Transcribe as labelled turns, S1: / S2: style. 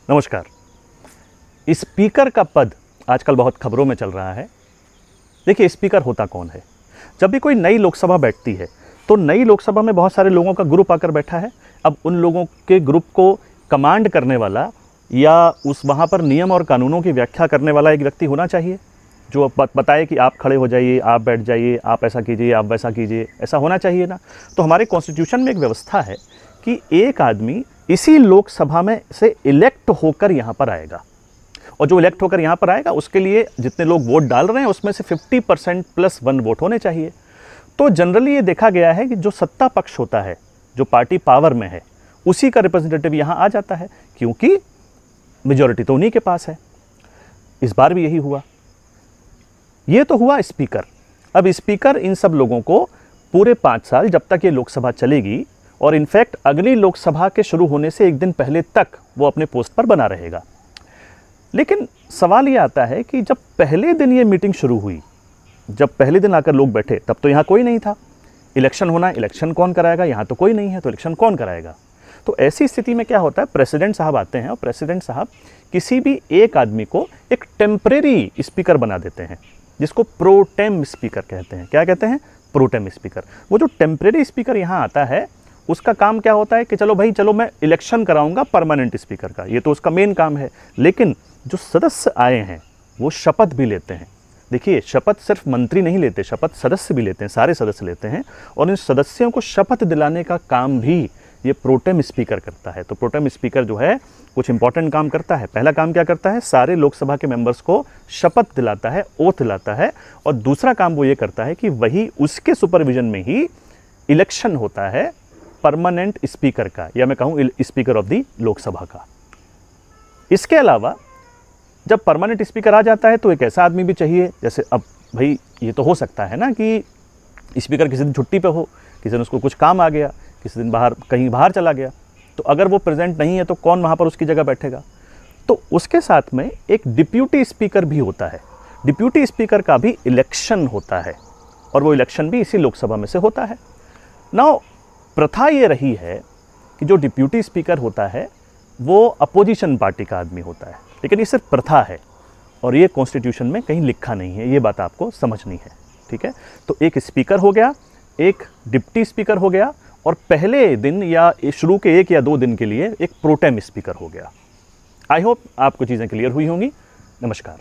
S1: नमस्कार। स्पीकर का पद आजकल बहुत खबरों में चल रहा है। देखिए, स्पीकर होता कौन है? जब भी कोई नई लोकसभा बैठती है तो नई लोकसभा में बहुत सारे लोगों का ग्रुप आकर बैठा है। अब उन लोगों के ग्रुप को कमांड करने वाला या उस वहाँ पर नियम और कानूनों की व्याख्या करने वाला एक व्यक्ति होना चाहिए जो बताए कि आप खड़े हो जाइए, आप बैठ जाइए, आप ऐसा कीजिए, आप वैसा कीजिए। ऐसा होना चाहिए ना। तो हमारे कॉन्स्टिट्यूशन में एक व्यवस्था है कि एक आदमी इसी लोकसभा में से इलेक्ट होकर यहाँ पर आएगा, और जो इलेक्ट होकर यहाँ पर आएगा उसके लिए जितने लोग वोट डाल रहे हैं उसमें से 50% + 1 वोट होने चाहिए। तो जनरली ये देखा गया है कि जो सत्ता पक्ष होता है, जो पार्टी पावर में है, उसी का रिप्रेजेंटेटिव यहाँ आ जाता है, क्योंकि मेजॉरिटी तो उन्हीं के पास है। इस बार भी यही हुआ। ये तो हुआ स्पीकर। अब स्पीकर इन सब लोगों को पूरे 5 साल, जब तक ये लोकसभा चलेगी, और इनफैक्ट अगली लोकसभा के शुरू होने से एक दिन पहले तक वो अपने पोस्ट पर बना रहेगा। लेकिन सवाल ये आता है कि जब पहले दिन ये मीटिंग शुरू हुई, जब पहले दिन आकर लोग बैठे, तब तो यहाँ कोई नहीं था। इलेक्शन होना, इलेक्शन कौन कराएगा? यहाँ तो कोई नहीं है, तो इलेक्शन कौन कराएगा? तो ऐसी स्थिति में क्या होता है, प्रेसिडेंट साहब आते हैं और प्रेसिडेंट साहब किसी भी एक आदमी को एक टेम्परेरी स्पीकर बना देते हैं, जिसको प्रोटेम स्पीकर कहते हैं। क्या कहते हैं? Protem speaker. वो जो टेम्परेरी स्पीकर यहाँ आता है, उसका काम क्या होता है कि चलो भाई, चलो मैं इलेक्शन कराऊंगा परमानेंट स्पीकर का, ये तो उसका मेन काम है। लेकिन जो सदस्य आए हैं वो शपथ भी लेते हैं। देखिए, शपथ सिर्फ मंत्री नहीं लेते, शपथ सदस्य भी लेते हैं, सारे सदस्य लेते हैं, और इन सदस्यों को शपथ दिलाने का काम भी ये प्रोटेम स्पीकर करता है। तो प्रोटेम स्पीकर जो है कुछ इंपॉर्टेंट काम करता है। पहला काम क्या करता है? सारे लोकसभा के मेंबर्स को शपथ दिलाता है, ओथ दिलाता है। और दूसरा काम वो ये करता है कि वही उसके सुपरविजन में ही इलेक्शन होता है परमानेंट स्पीकर का, या मैं कहूँ स्पीकर ऑफ द लोकसभा का। इसके अलावा जब परमानेंट स्पीकर आ जाता है तो एक ऐसा आदमी भी चाहिए, जैसे अब भाई ये तो हो सकता है ना कि स्पीकर किसी दिन छुट्टी पे हो, किसी दिन उसको कुछ काम आ गया, किसी दिन कहीं बाहर चला गया, तो अगर वो प्रेजेंट नहीं है तो कौन वहाँ पर उसकी जगह बैठेगा? तो उसके साथ में एक डिप्यूटी स्पीकर भी होता है। डिप्यूटी स्पीकर का भी इलेक्शन होता है, और वो इलेक्शन भी इसी लोकसभा में से होता है। नाउ प्रथा ये रही है कि जो डिप्यूटी स्पीकर होता है वो अपोजिशन पार्टी का आदमी होता है, लेकिन ये सिर्फ प्रथा है और ये कॉन्स्टिट्यूशन में कहीं लिखा नहीं है। ये बात आपको समझनी है, ठीक है? तो एक स्पीकर हो गया, एक डिप्टी स्पीकर हो गया, और पहले दिन या शुरू के 1 या 2 दिन के लिए एक प्रोटेम स्पीकर हो गया। आई होप आपको चीज़ें क्लियर हुई होंगी। नमस्कार।